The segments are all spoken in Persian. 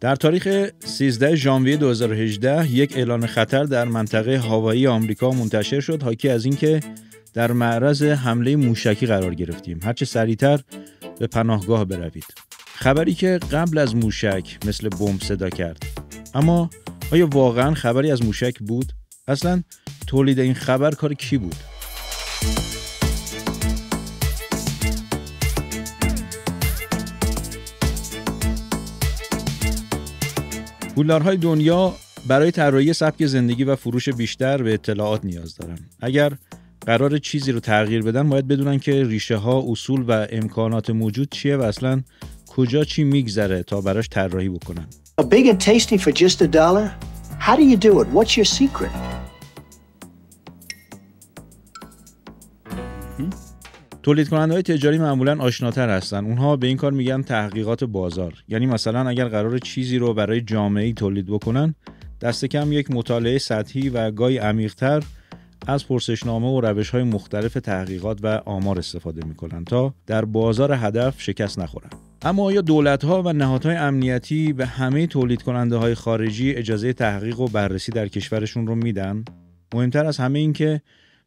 در تاریخ 13 ژانویه 2018 یک اعلان خطر در منطقه هاوایی آمریکا منتشر شد، حاکی از اینکه در معرض حمله موشکی قرار گرفتیم. هرچه سریعتر به پناهگاه بروید. خبری که قبل از موشک مثل بمب صدا کرد. اما آیا واقعا خبری از موشک بود؟ اصلا تولید این خبر کار کی بود؟ پولدارهای دنیا برای طراحی سبک زندگی و فروش بیشتر به اطلاعات نیاز دارن. اگر قرار چیزی رو تغییر بدن باید بدونن که ریشه ها، اصول و امکانات موجود چیه و اصلا کجا چی میگذره تا براش طراحی بکنن. A big and tasty for just $1? How do you do it? What's your secret? تولید کننده‌های تجاری معمولاً آشناتر هستن. اونها به این کار میگن تحقیقات بازار. یعنی مثلا اگر قرار چیزی رو برای جامعه‌ای تولید بکنن، دست کم یک مطالعه سطحی و گاهی عمیق‌تر از پرسشنامه و روش‌های مختلف تحقیقات و آمار استفاده میکنن تا در بازار هدف شکست نخورن. اما آیا دولت‌ها و نهادهای امنیتی به همه تولید کننده‌های خارجی اجازه تحقیق و بررسی در کشورشون رو میدن؟ مهمتر از همه این که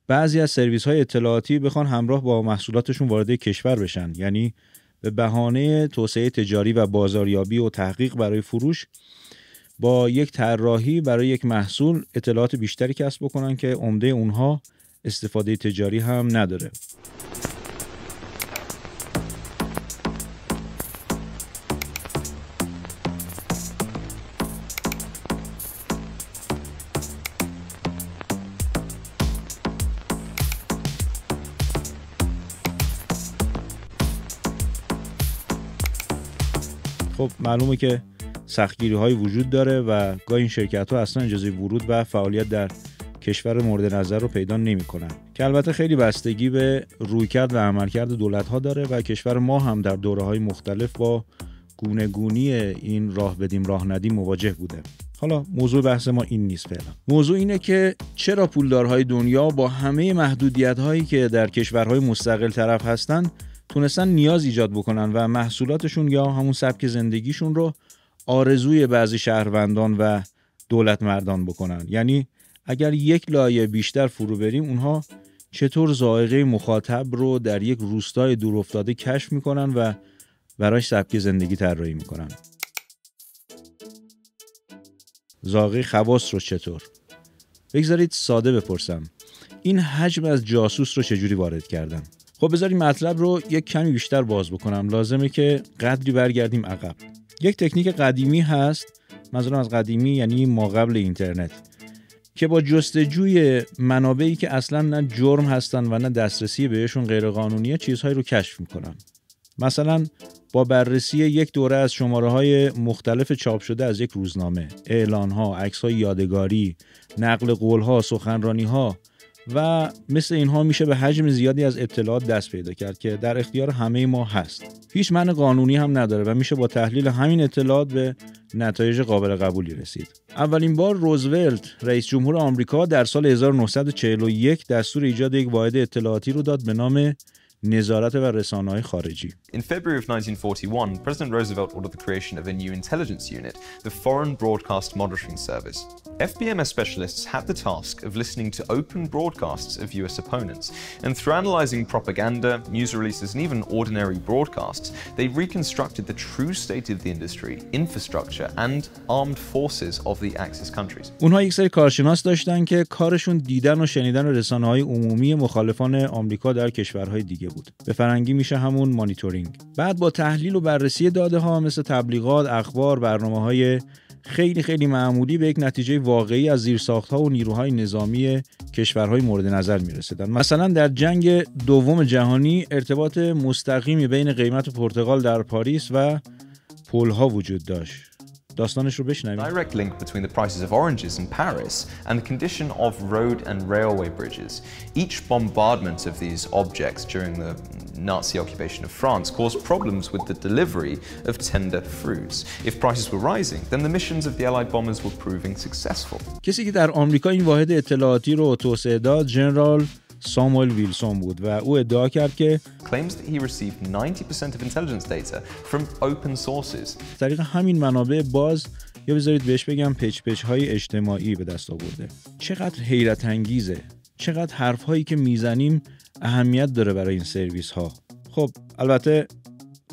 بعضی از سرویس‌های اطلاعاتی بخوان همراه با محصولاتشون وارد کشور بشن، یعنی به بهانه توسعه تجاری و بازاریابی و تحقیق برای فروش با یک طراحی برای یک محصول اطلاعات بیشتری کسب بکنن که عمده اونها استفاده تجاری هم نداره. خب معلومه که سختگیری‌های وجود داره و گاهی این شرکت‌ها اصلا اجازه ورود و فعالیت در کشور مورد نظر رو پیدا نمی‌کنن، که البته خیلی بستگی به رویکرد و عملکرد دولت‌ها داره و کشور ما هم در دوره‌های مختلف با گونه‌گونی این راه بدیم راه ندیم مواجه بوده. حالا موضوع بحث ما این نیست فعلا. موضوع اینه که چرا پولدارهای دنیا با همه محدودیت‌هایی که در کشورهای مستقل طرف هستن تونستن نیاز ایجاد بکنن و محصولاتشون یا همون سبک زندگیشون رو آرزوی بعضی شهروندان و دولت مردان بکنن. یعنی اگر یک لایه بیشتر فرو بریم، اونها چطور ذائقه مخاطب رو در یک روستای دورافتاده کشف میکنن و براش سبک زندگی طراحی میکنن. ذائقه خواص رو چطور؟ بگذارید ساده بپرسم، این حجم از جاسوس رو چجوری وارد کردن؟ خب بذارید مطلب رو یک کمی بیشتر باز بکنم. لازمه که قدری برگردیم عقب. یک تکنیک قدیمی هست، منظورم از قدیمی یعنی ما قبل اینترنت، که با جستجوی منابعی که اصلا نه جرم هستن و نه دسترسی بهشون غیرقانونیه چیزهایی رو کشف میکنن. مثلا با بررسی یک دوره از شماره‌های مختلف چاپ شده از یک روزنامه، اعلان‌ها، عکس‌های یادگاری، نقل قول‌ها، سخنرانی‌ها و مثل اینها میشه به حجم زیادی از اطلاعات دست پیدا کرد که در اختیار همه ما هست. هیچ معنی قانونی هم نداره و میشه با تحلیل همین اطلاعات به نتایج قابل قبولی رسید. اولین بار روزولت رئیس جمهور آمریکا در سال 1941 دستور ایجاد یک واحد اطلاعاتی رو داد به نام نظارت و رسانه‌های خارجی. In February of 1941, President Roosevelt ordered the creation of a new intelligence unit, the Foreign Broadcast Monitoring Service. FBMS specialists had the task of listening to open broadcasts of US opponents, and through analyzing propaganda, news releases, and even ordinary broadcasts, they reconstructed the true state of the industry, infrastructure, and armed forces of the Axis countries. اونها یک سری کارشناس داشتن که کارشون دیدن و شنیدن رسانه‌های عمومی مخالفان آمریکا در کشورهای دیگه بود. به فرنگی میشه همون مانیتورینگ. بعد با تحلیل و بررسی داده ها مثل تبلیغات، اخبار، برنامه‌های خیلی معمولی به یک نتیجه واقعی از زیرساخت‌ها و نیروهای نظامی کشورهای مورد نظر می‌رسیدن. مثلا در جنگ دوم جهانی ارتباط مستقیمی بین قیمت پرتقال در پاریس و پل‌ها وجود داشت. داستانش رو بشنویم. Direct link between the prices of oranges in Paris and the condition of road and railway bridges. Each bombardment of these objects during the Nazi occupation of France caused problems with the delivery of tender fruits. If prices were rising, then the missions of the Allied bombers were proving successful. کسی که در آمریکا این واحد اطلاعاتی رو توسعه داد، جنرال ساموئل ویلسون بود و او ادعا کرد که claims that he received 90% of intelligence data from open sources. طریق همین منابع باز یا بذارید بهش بگم پچ‌های اجتماعی به دست آورده. چقدر حیرت انگیزه، چقدر حرف‌هایی که میزنیم اهمیت داره برای این سرویس ها. خب البته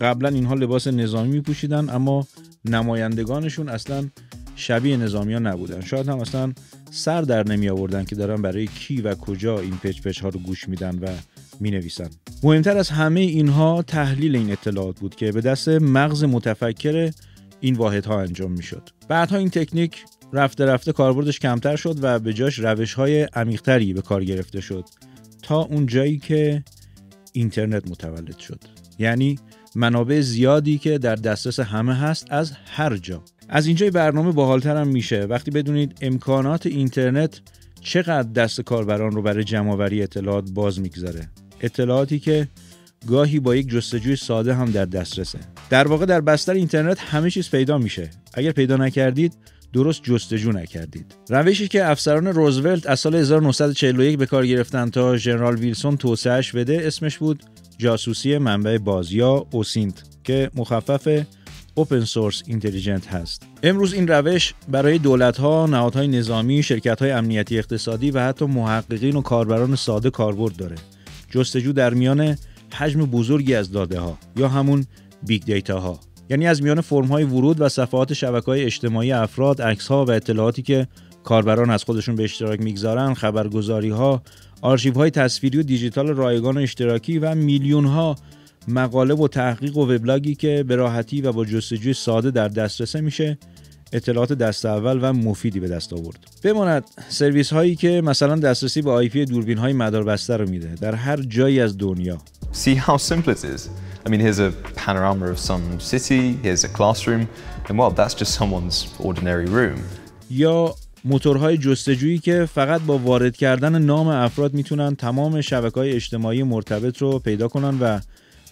قبلا اینها لباس نظامی میپوشیدن اما نمایندگانشون اصلا شبیه نظامیان نبودن. شاید هم اصلا سر در نمی آوردن که دارن برای کی و کجا این پچ ها رو گوش میدن و مینویسن. مهمتر از همه اینها تحلیل این اطلاعات بود که به دست مغز متفکر این واحدها انجام میشد. بعدها این تکنیک رفته رفته کاربردش کمتر شد و به جاش روش‌های عمیق‌تری به کار گرفته شد تا اون جایی که اینترنت متولد شد. یعنی منابع زیادی که در دسترس همه هست از هر جا. از اینجای برنامه باحال‌تر هم میشه وقتی بدونید امکانات اینترنت چقدر دست کاربران رو برای جمع‌آوری اطلاعات باز میگذاره. اطلاعاتی که گاهی با یک جستجوی ساده هم در دسترسه. در واقع در بستر اینترنت همه چیز پیدا میشه. اگر پیدا نکردید درست جستجو نکردید. روشی که افسران روزولت از سال 1941 به کار گرفتن تا ژنرال ویلسون توسعه‌اش بده اسمش بود جاسوسی منبع باز یا اوسینت که مخفف Open Source Intelligence هست. امروز این روش برای دولت‌ها، نهادهای نظامی، شرکت‌های امنیتی اقتصادی و حتی محققین و کاربران ساده کاربرد داره. جستجو در میان حجم بزرگی از داده‌ها یا همون بیگ دیتاها، یعنی از میان فرم‌های ورود و صفحات شبکه‌های اجتماعی افراد، عکس‌ها و اطلاعاتی که کاربران از خودشون به اشتراک می‌گذارن، خبرگزاری‌ها، آرشیوهای تصویری و دیجیتال رایگان و اشتراکی و میلیون‌ها مقاله و تحقیق و وبلاگی که به راحتی و با جستجوی ساده در دسترس میشه اطلاعات دست اول و مفیدی به دست آورد. بماند سرویس هایی که مثلا دسترسی به آی پی دوربین های مداربسته رو میده در هر جایی از دنیا. See how simple it is. I mean, here's a panorama of some city, here's a classroom, and well, that's just someone's ordinary room. یا موتورهای جستجویی که فقط با وارد کردن نام افراد میتونن تمام شبکه‌های اجتماعی مرتبط رو پیدا کنن و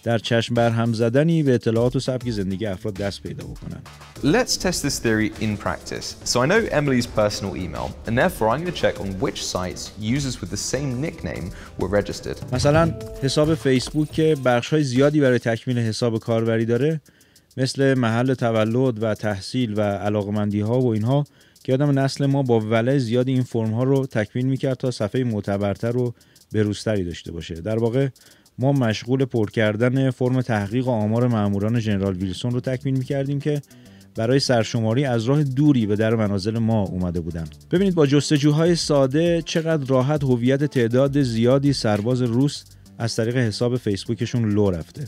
در چشم برهم زدنی به اطلاعات و سبک زندگی افراد دست پیدا بکنن. Let's test this theory in practice. So I know Emily's personal email, and therefore I'm going to check on which sites users with the same nickname were registered. مثلا حساب فیسبوک که بخش‌های زیادی برای تکمیل حساب کاربری داره، مثل محل تولد و تحصیل و علاقمندی‌ها و اینها که آدم نسل ما با ولع زیادی این فرم‌ها رو تکمیل می‌کرد تا صفحه معتبرتر و بروزتری داشته باشه. در واقع ما مشغول پر کردن فرم تحقیق و آمار ماموران ژنرال ویلسون رو تکمیل می‌کردیم که برای سرشماری از راه دوری به در منازل ما اومده بودن. ببینید با جستجوهای ساده چقدر راحت هویت تعداد زیادی سرباز روس از طریق حساب فیسبوکشون لو رفته.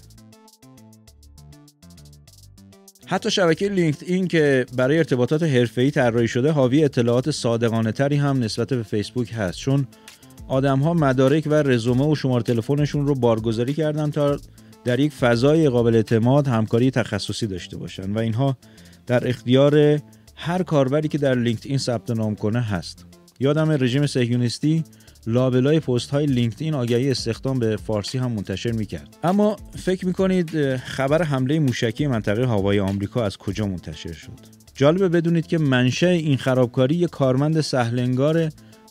حتی شبکه لینکدین که برای ارتباطات حرفه‌ای طراحی شده حاوی اطلاعات صادقانه‌تری هم نسبت به فیسبوک هست، چون آدم‌ها مدارک و رزومه و شماره تلفنشون رو بارگذاری کردن تا در یک فضای قابل اعتماد همکاری تخصصی داشته باشن و اینها در اختیار هر کاربری که در لینکدین ثبت نام کنه هست. یادم رژیم صهیونیستی لابلای پست‌های لینکدین آگهی استخدام به فارسی هم منتشر می‌کرد. اما فکر می‌کنید خبر حمله موشکی منطقه هاوایی آمریکا از کجا منتشر شد؟ جالبه بدونید که منشأ این خرابکاری یک کارمند سهل‌انگار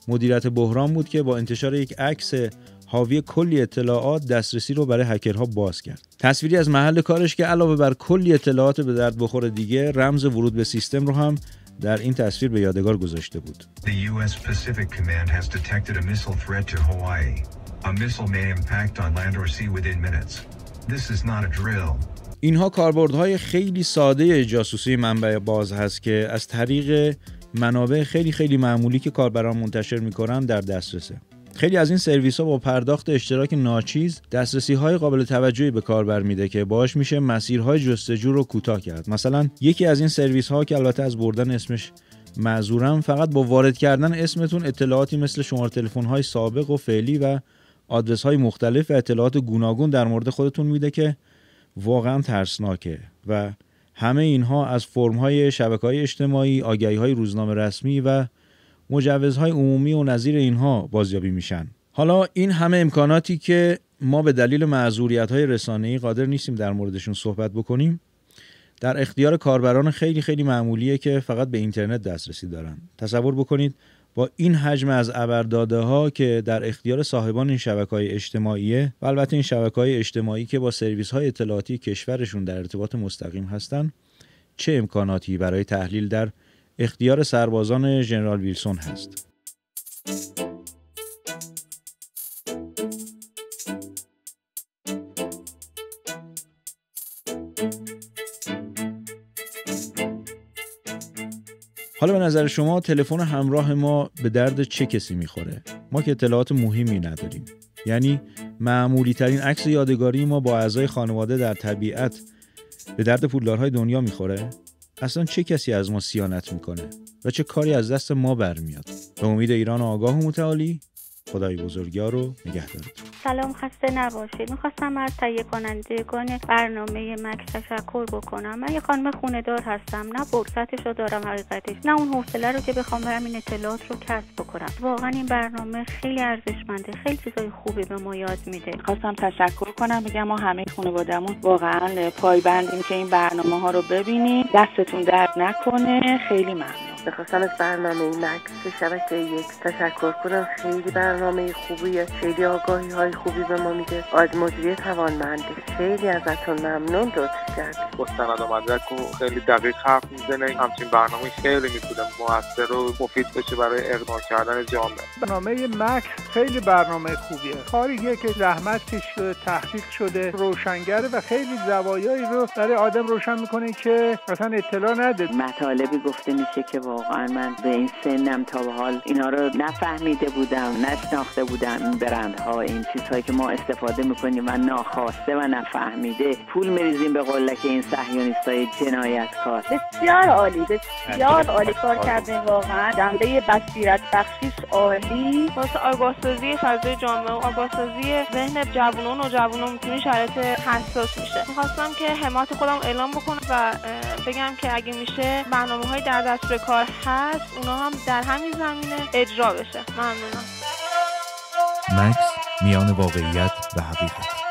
مدیریت بحران بود که با انتشار یک عکس حاوی کلی اطلاعات دسترسی رو برای هکرها باز کرد. تصویری از محل کارش که علاوه بر کلی اطلاعات به درد بخور دیگه رمز ورود به سیستم رو هم در این تصویر به یادگار گذاشته بود. The US Pacific Command has detected a missile threat to Hawaii. A missile may impact on land or sea within minutes. This is not a drill. اینها کاربردهای خیلی ساده جاسوسی منبع باز هست که از طریق منابع خیلی معمولی که کاربران منتشر میکنن در دسترسه. خیلی از این سرویس ها با پرداخت اشتراک ناچیز دسترسی های قابل توجهی به کاربر میده که باعث میشه مسیرهای جستجو رو کوتاه کرد. مثلا یکی از این سرویس ها که البته از بردن اسمش معذورم، فقط با وارد کردن اسمتون اطلاعاتی مثل شماره تلفن های سابق و فعلی و آدرس های مختلف و اطلاعات گوناگون در مورد خودتون میده که واقعا ترسناکه و همه اینها از فرم‌های شبکه‌های اجتماعی، آگهی‌های روزنامه رسمی و مجوزهای عمومی و نظیر اینها بازیابی میشن. حالا این همه امکاناتی که ما به دلیل معذوریت‌های رسانه‌ای قادر نیستیم در موردشون صحبت بکنیم، در اختیار کاربران خیلی معمولیه که فقط به اینترنت دسترسی دارن. تصور بکنید با این حجم از ابرداده‌ها که در اختیار صاحبان این شبکه‌های اجتماعیه و البته این شبکه‌های اجتماعی که با سرویس‌های اطلاعاتی کشورشون در ارتباط مستقیم هستن، چه امکاناتی برای تحلیل در اختیار سربازان ژنرال ویلسون هست؟ حالا به نظر شما تلفن همراه ما به درد چه کسی میخوره؟ ما که اطلاعات مهمی نداریم. یعنی معمولی ترین عکس یادگاری ما با اعضای خانواده در طبیعت به درد پولدارهای دنیا میخوره؟ اصلا چه کسی از ما صیانت میکنه و چه کاری از دست ما برمیاد؟ به امید ایران آگاه و متعالی، خدای بزرگوار رو نگهدارتون. سلام، خسته نباشید. می‌خواستم از تهیه کنندگان برنامه مکس تشکر بکنم. من یه خانم خونه‌دار هستم، نه فرصتش رو دارم حقیقتش، نه اون حوصله رو که بخوام برم این اطلاعات رو کسب بکنم. واقعا این برنامه خیلی ارزشمنده، خیلی چیزای خوبی به ما یاد میده. خواستم تشکر کنم، بگم ما همه خانواده‌مون واقعا پایبندیم که این برنامه‌ها رو ببینیم. دستتون درد نکنه. خیلی ممنون. می‌خواستم از برنامه مکس شبکه یک تشکر کنم. خیلی برنامه خوبیه، خیلی آگاهی‌های خوبی به ما میده. از مدیریت توانمندی خیلی ازتون ممنون، لطف کردید. مستند و مدرک و خیلی دقیق حرف میزنه. همچین برنامه خیلی میتونه موثر و مفید بشه برای اقدام کردن جامعه. برنامه مکس خیلی برنامه خوبیه. کاریه که زحمت کشیده، تحقیق شده، روشنگره و خیلی زوایایی رو برای آدم روشن میکنه که مثلا اطلاع نده. مطالبی گفته میشه که واقعا من به این سنم تا به حال اینا رو نفهمیده بودم، نشناخته بودم. این برندها، این چیزهایی که ما استفاده میکنیم و ناخواسته و نفهمیده پول میریزیم به قلک این صهیونیستای جنایتکار. بسیار عالی، بسیار عالی کار کردین واقعا. جنبه بصیرت بخشیش عالی. واسه آگاهسازی فضای جامعه و آگاهسازی ذهن جوانان و جوانان توی شرایط حساس میشه. می‌خواستم که حمایت خودم اعلام بکنم و بگم که اگه میشه برنامه‌های در دستور کار هست، اونا هم در همین زمینه اجرا بشه. ممنونم. مکس، میان واقعیت و حقیقت.